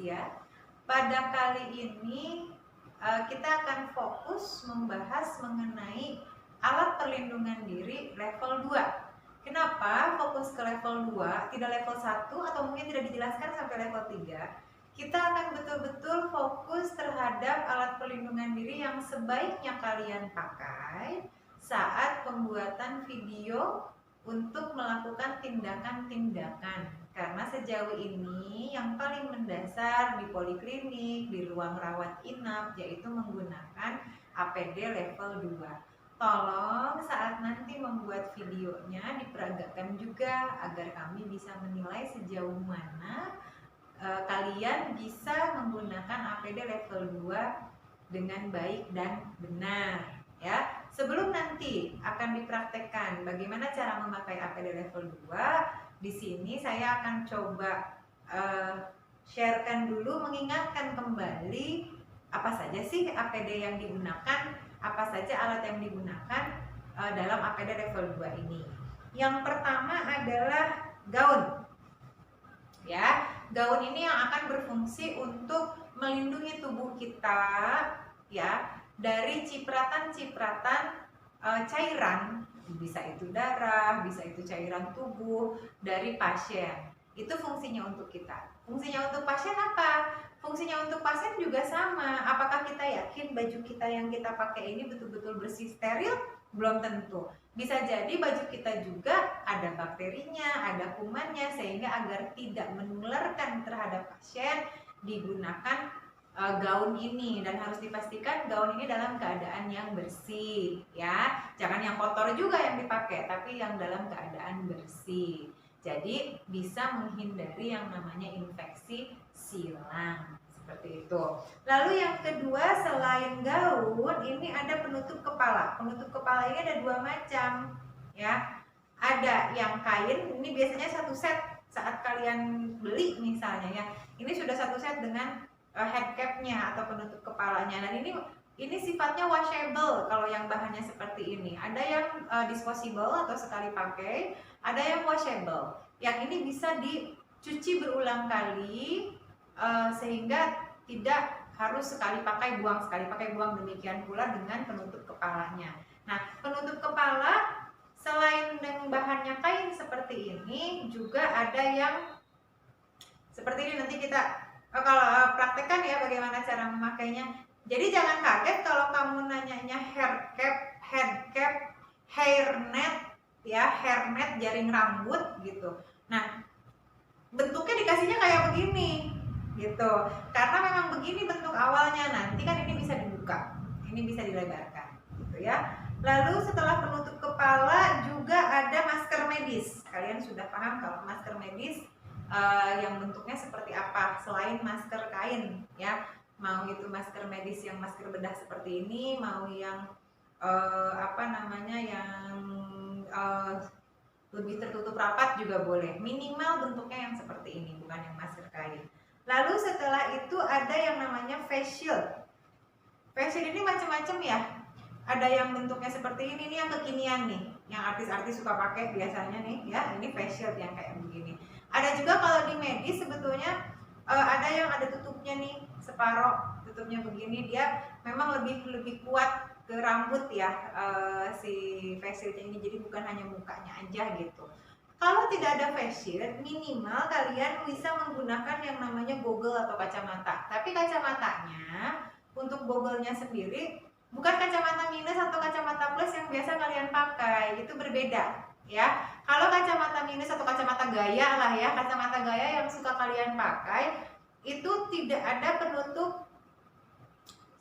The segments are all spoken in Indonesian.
Alicia. Pada kali ini kita akan fokus membahas mengenai alat perlindungan diri level 2. Kenapa fokus ke level 2, tidak level 1 atau mungkin tidak dijelaskan sampai level 3? Kita akan betul-betul fokus terhadap alat perlindungan diri yang sebaiknya kalian pakai saat pembuatan video untuk melakukan tindakan-tindakan. Karena sejauh ini yang paling mendasar di poliklinik, di ruang rawat inap, yaitu menggunakan APD level 2. Tolong saat nanti membuat videonya diperagakan juga agar kami bisa menilai sejauh mana kalian bisa menggunakan APD level 2 dengan baik dan benar, ya. Sebelum nanti akan dipraktekkan bagaimana cara memakai APD level 2, di sini saya akan coba sharekan dulu, mengingatkan kembali apa saja sih APD yang digunakan, apa saja alat yang digunakan dalam APD level 2 ini. Yang pertama adalah gaun. Ya, gaun ini yang akan berfungsi untuk melindungi tubuh kita ya dari cipratan-cipratan cairan, bisa itu darah, bisa itu cairan tubuh dari pasien. Itu fungsinya untuk kita. Fungsinya untuk pasien apa? Fungsinya untuk pasien juga sama. Apakah kita yakin baju kita yang kita pakai ini betul-betul bersih, steril? Belum tentu. Bisa jadi baju kita juga ada bakterinya, ada kumannya, sehingga agar tidak menularkan terhadap pasien digunakan gaun ini, dan harus dipastikan gaun ini dalam keadaan yang bersih ya. Jangan yang kotor juga yang dipakai, tapi yang dalam keadaan bersih. Jadi bisa menghindari yang namanya infeksi silang seperti itu. Lalu yang kedua, selain gaun, ini ada penutup kepala. Penutup kepala ini ada dua macam ya. Ada yang kain, ini biasanya satu set saat kalian beli misalnya ya. Ini sudah satu set dengan head cap-nya atau penutup kepalanya. Dan ini sifatnya washable kalau yang bahannya seperti ini. Ada yang disposable atau sekali pakai, ada yang washable. Yang ini bisa dicuci berulang kali sehingga tidak harus sekali pakai buang, demikian pula dengan penutup kepalanya. Nah, penutup kepala selain dengan bahannya kain seperti ini, juga ada yang seperti ini. Nanti kita kalau praktekkan ya bagaimana cara memakainya. Jadi jangan kaget kalau kamu nanyanya hair cap, hairnet ya, hairnet jaring rambut gitu. Nah, bentuknya dikasihnya kayak begini gitu. Karena memang begini bentuk awalnya. Nanti kan ini bisa dibuka, ini bisa dilebarkan gitu ya. Lalu setelah penutup kepala juga ada masker medis. Kalian sudah paham kalau masker medis yang bentuknya seperti apa selain masker kain ya. Mau itu masker medis yang masker bedah seperti ini, mau yang yang lebih tertutup rapat juga boleh. Minimal bentuknya yang seperti ini, bukan yang masker kain. Lalu setelah itu ada yang namanya face shield. Face shield ini macam-macam ya. Ada yang bentuknya seperti ini, yang kekinian nih, yang artis-artis suka pakai biasanya nih ya. Ini face shield yang kayak begini. Ada juga kalau di medis sebetulnya ada yang ada tutupnya nih, separoh tutupnya begini. Dia memang lebih kuat ke rambut ya si face shieldnya ini. Jadi bukan hanya mukanya aja gitu. Kalau tidak ada face shield, minimal kalian bisa menggunakan yang namanya goggle atau kacamata. Tapi kacamatanya untuk goggle-nya sendiri bukan kacamata minus atau kacamata plus yang biasa kalian pakai. Itu berbeda ya. Kalau kacamata minus atau kacamata gaya lah ya, kacamata gaya yang suka kalian pakai itu tidak ada penutup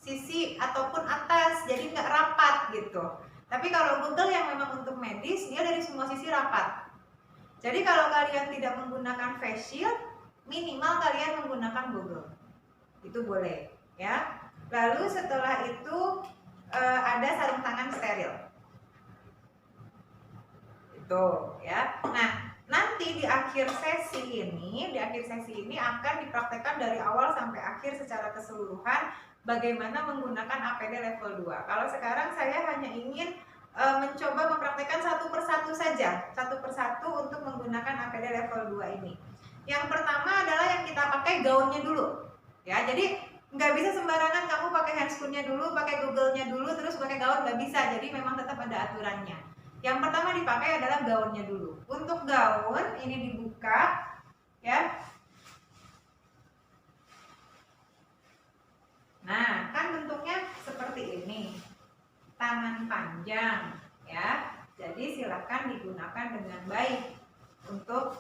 sisi ataupun atas, jadi nggak rapat gitu. Tapi kalau goggle yang memang untuk medis, dia dari semua sisi rapat. Jadi kalau kalian tidak menggunakan face shield, minimal kalian menggunakan goggle. Itu boleh ya. Lalu setelah itu ada sarung tangan steril. Itu ya. Nah, nanti di akhir sesi ini akan dipraktekkan dari awal sampai akhir secara keseluruhan bagaimana menggunakan APD level 2. Kalau sekarang saya hanya ingin mencoba mempraktekkan satu persatu saja, untuk menggunakan APD level 2 ini. Yang pertama adalah yang kita pakai gaunnya dulu. Ya, jadi nggak bisa sembarangan kamu pakai handscoon-nya dulu, pakai Google-nya dulu, terus pakai gaun, nggak bisa. Jadi memang tetap ada aturannya. Yang pertama dipakai adalah gaunnya dulu. Untuk gaun ini dibuka, ya. Nah, kan bentuknya seperti ini, tangan panjang, ya. Jadi silakan digunakan dengan baik untuk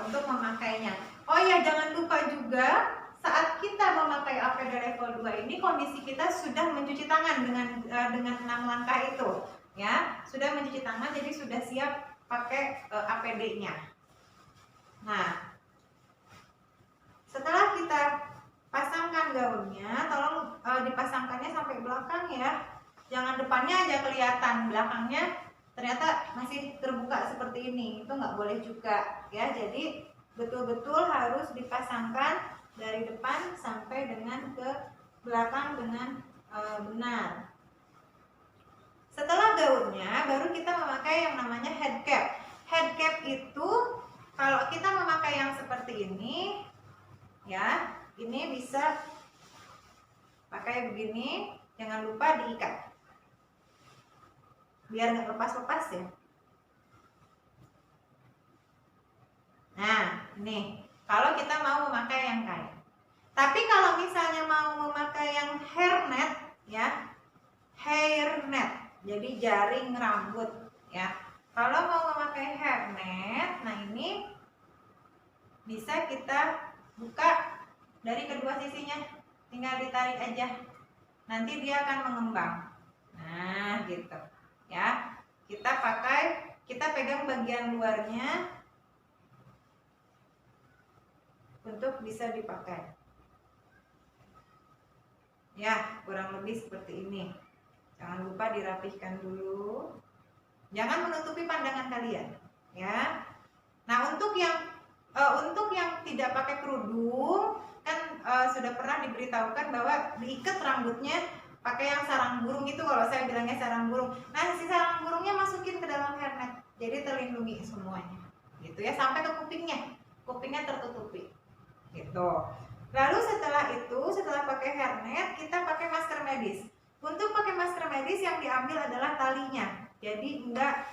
untuk memakainya. Oh ya, jangan lupa juga saat kita memakai APD level 2 ini kondisi kita sudah mencuci tangan dengan 6 langkah itu, ya. Sudah mencuci tangan, jadi sudah siap pakai APD-nya. Nah, setelah kita pasangkan gaunnya, tolong dipasangkannya sampai belakang ya. Jangan depannya aja kelihatan, belakangnya ternyata masih terbuka seperti ini. Itu nggak boleh juga ya. Jadi betul-betul harus dipasangkan dari depan sampai dengan ke belakang dengan benar. Setelah gaunnya, baru kita memakai yang namanya head cap. Head cap itu kalau kita memakai yang seperti ini, ya, ini bisa pakai begini, jangan lupa diikat biar nggak lepas-lepas ya. Nah, ini kalau kita mau memakai yang kain. Tapi kalau misalnya mau memakai yang hairnet, ya, hairnet, jadi jaring rambut, ya. Kalau mau memakai hairnet, nah ini bisa kita buka dari kedua sisinya, tinggal ditarik aja, nanti dia akan mengembang. Nah, gitu ya. Kita pegang bagian luarnya untuk bisa dipakai. Ya, kurang lebih seperti ini. Jangan lupa dirapihkan dulu. Jangan menutupi pandangan kalian, ya. Nah, untuk yang tidak pakai kerudung kan sudah pernah diberitahukan bahwa diikat rambutnya pakai yang sarang burung itu, kalau saya bilangnya sarang burung. Nah, si sarang burungnya masukin ke dalam hairnet, jadi terlindungi semuanya, gitu ya, sampai ke kupingnya tertutupi, gitu. Lalu setelah pakai hairnet, kita pakai masker medis. Untuk pakai masker medis yang diambil adalah talinya, jadi enggak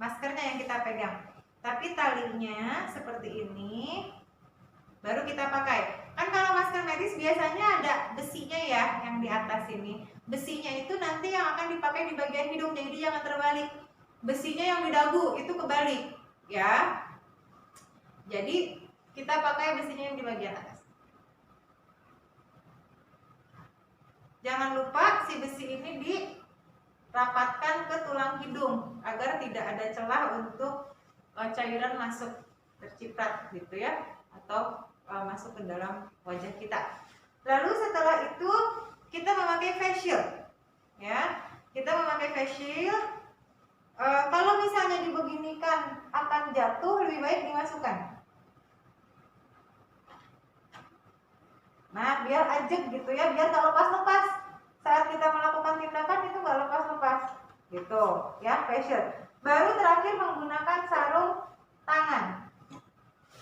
maskernya yang kita pegang, tapi talinya seperti ini baru kita pakai. Kan kalau masker medis biasanya ada besinya ya, yang di atas ini. Besinya itu nanti yang akan dipakai di bagian hidung, jadi jangan terbalik. Besinya yang di dagu itu kebalik, ya. Jadi kita pakai besinya yang di bagian atas. Jangan lupa si besi ini dirapatkan ke tulang hidung agar tidak ada celah untuk cairan masuk terciprat gitu ya, atau masuk ke dalam wajah kita. Lalu setelah itu kita memakai face shield, ya. Kita memakai face shield. Kalau misalnya dibeginikan akan jatuh, lebih baik dimasukkan. Nah, biar ajek gitu ya, biar nggak lepas-lepas saat kita melakukan tindakan, itu nggak lepas-lepas gitu ya. Face shield. Baru terakhir menggunakan sarung tangan.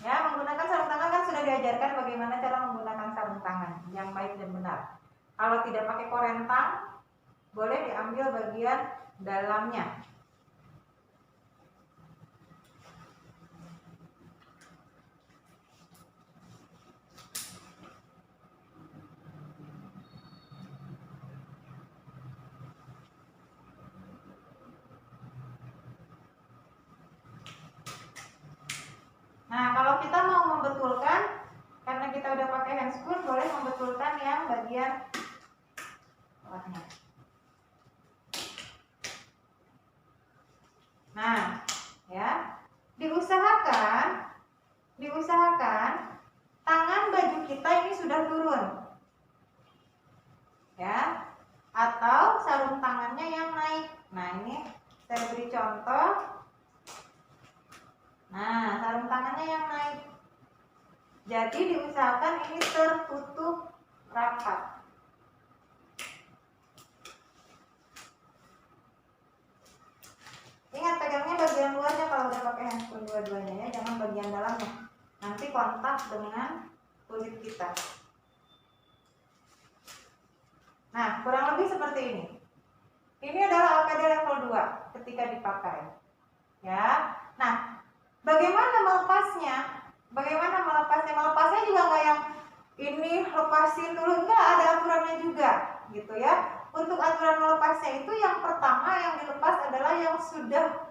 Ya, menggunakan sarung tangan kan sudah diajarkan bagaimana cara menggunakan sarung tangan yang baik dan benar. Kalau tidak pakai korentang, boleh diambil bagian dalamnya. Nah, kalau kita mau membetulkan, karena kita udah pakai handscoon, boleh membetulkan yang bagian bawahnya. Nah, ya, diusahakan tangan baju kita ini sudah turun, ya, atau sarung tangannya yang naik. Nah, ini saya beri contoh. Nah, sarung tangannya yang naik. Jadi diusahakan ini tertutup rapat. Ingat, pegangnya bagian luarnya kalau udah pakai handscoon dua-duanya ya, jangan bagian dalamnya. Nanti kontak dengan kulit kita. Nah, kurang lebih seperti ini. Ini adalah APD level 2 ketika dipakai. Ya. Nah, bagaimana melepasnya? Melepasnya juga nggak yang ini lepasin dulu, enggak, ada aturannya juga, gitu ya. Untuk aturan melepasnya itu yang pertama yang dilepas adalah yang sudah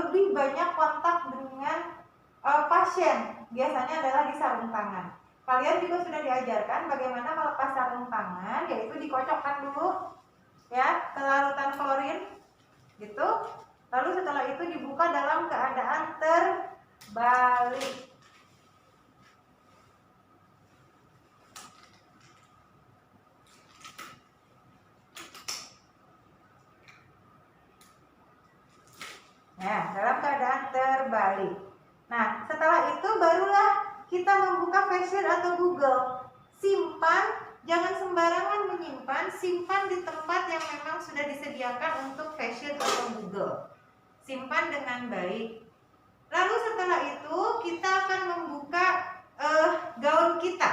lebih banyak kontak dengan pasien. Biasanya adalah di sarung tangan. Kalian juga sudah diajarkan bagaimana melepas sarung tangan, yaitu dikocokkan dulu ya ke larutan klorin gitu. Lalu setelah itu dibuka dalam keadaan terbalik. Nah, dalam keadaan terbalik. Nah, setelah itu barulah kita membuka Faceshare atau Google. Simpan, jangan sembarangan menyimpan, simpan di tempat yang memang sudah disediakan untuk Faceshare atau Google. Simpan dengan baik. Lalu setelah itu kita akan membuka gaun kita.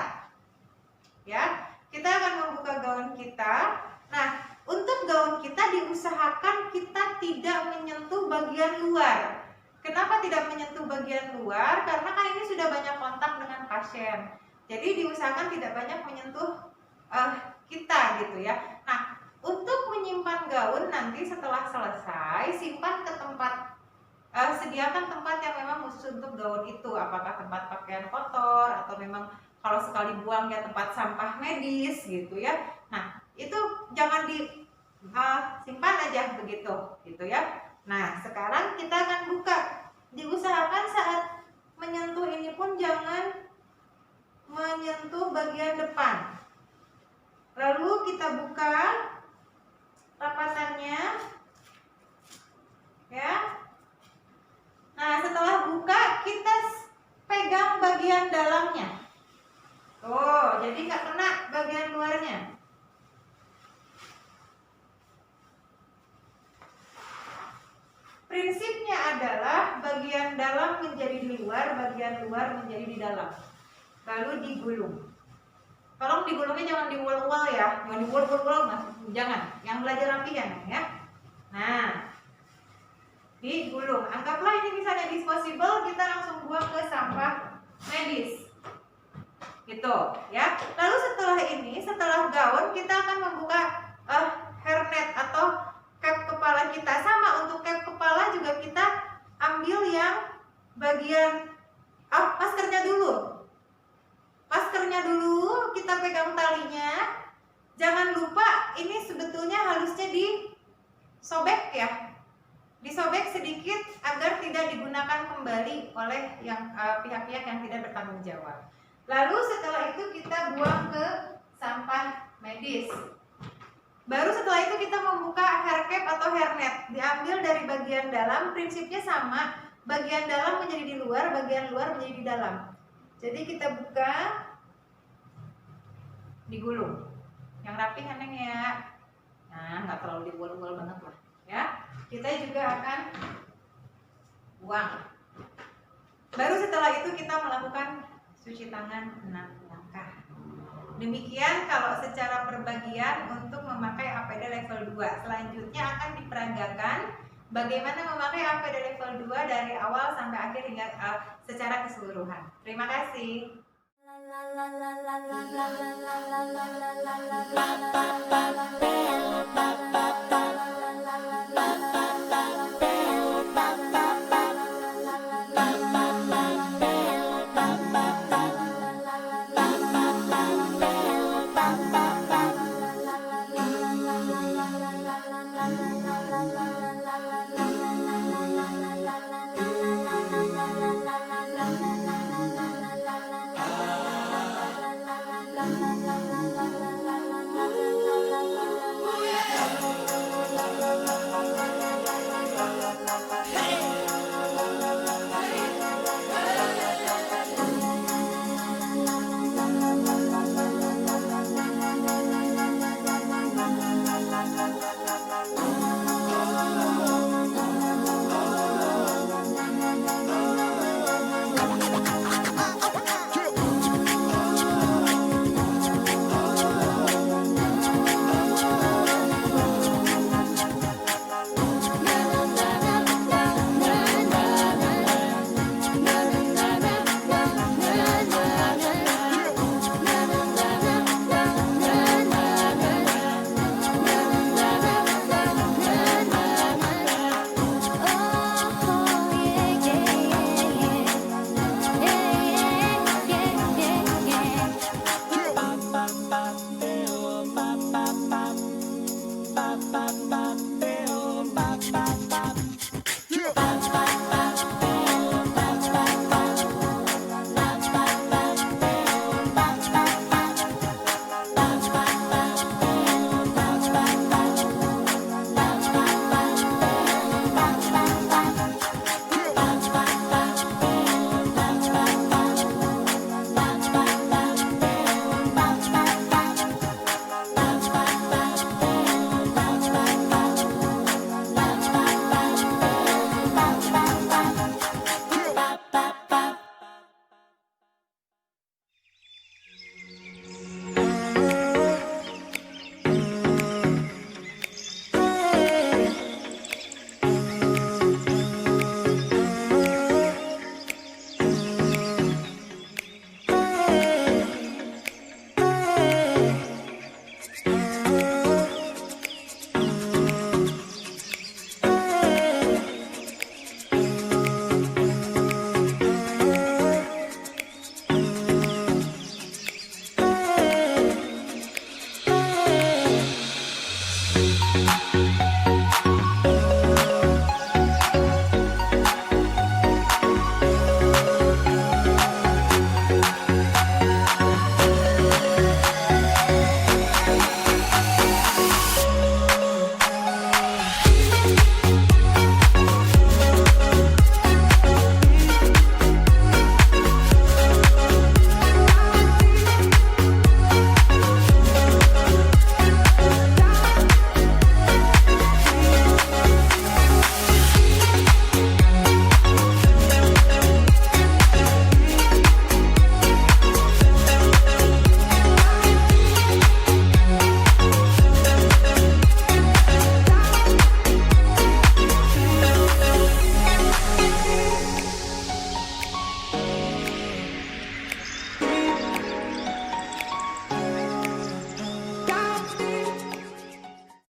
Ya, kita akan membuka gaun kita. Nah, untuk gaun kita diusahakan kita tidak menyentuh bagian luar. Kenapa tidak menyentuh bagian luar? Karena kan ini sudah banyak kontak dengan pasien. Jadi diusahakan tidak banyak menyentuh kita gitu ya. Nah, untuk menyimpan gaun nanti setelah selesai, simpan ke tempat, sediakan tempat yang memang khusus untuk gaun itu. Apakah tempat pakaian kotor atau memang kalau sekali buang ya tempat sampah medis gitu ya. Nah, itu jangan simpan aja begitu gitu ya. Nah, sekarang kita akan buka. Diusahakan saat menyentuh ini pun jangan menyentuh bagian depan. Lalu kita buka rapatannya ya. Nah, setelah buka kita pegang bagian dalamnya. Oh, jadi nggak kena bagian luarnya. Prinsipnya adalah bagian dalam menjadi di luar, bagian luar menjadi di dalam. Lalu digulung. Tolong digulungnya jangan diual-ual ya, jangan diual-ual, jangan. Yang belajar rapian ya. Nah, digulung. Anggaplah ini misalnya disposable, kita langsung buang ke sampah medis. Gitu ya. Lalu setelah ini, setelah gaun, kita akan membuka hairnet atau cap kepala kita. Sama, untuk cap kepala juga kita ambil yang bagian maskernya dulu. Maskernya dulu kita pegang talinya. Jangan lupa ini sebetulnya harusnya disobek ya. Disobek sedikit agar tidak digunakan kembali oleh yang pihak-pihak yang tidak bertanggung jawab. Lalu setelah itu kita buang ke sampah medis. Baru setelah itu kita membuka hair cap atau hairnet. Diambil dari bagian dalam, prinsipnya sama. Bagian dalam menjadi di luar, bagian luar menjadi di dalam. Jadi kita buka, digulung. Yang rapi kan Neng ya. Nah, nggak terlalu dibual-bual banget lah ya. Kita juga akan buang. Baru setelah itu kita melakukan cuci tangan 6 langkah. Demikian kalau secara perbagian untuk memakai APD level 2. Selanjutnya akan diperagakan bagaimana memakai APD level 2 dari awal sampai akhir hingga secara keseluruhan. Terima kasih.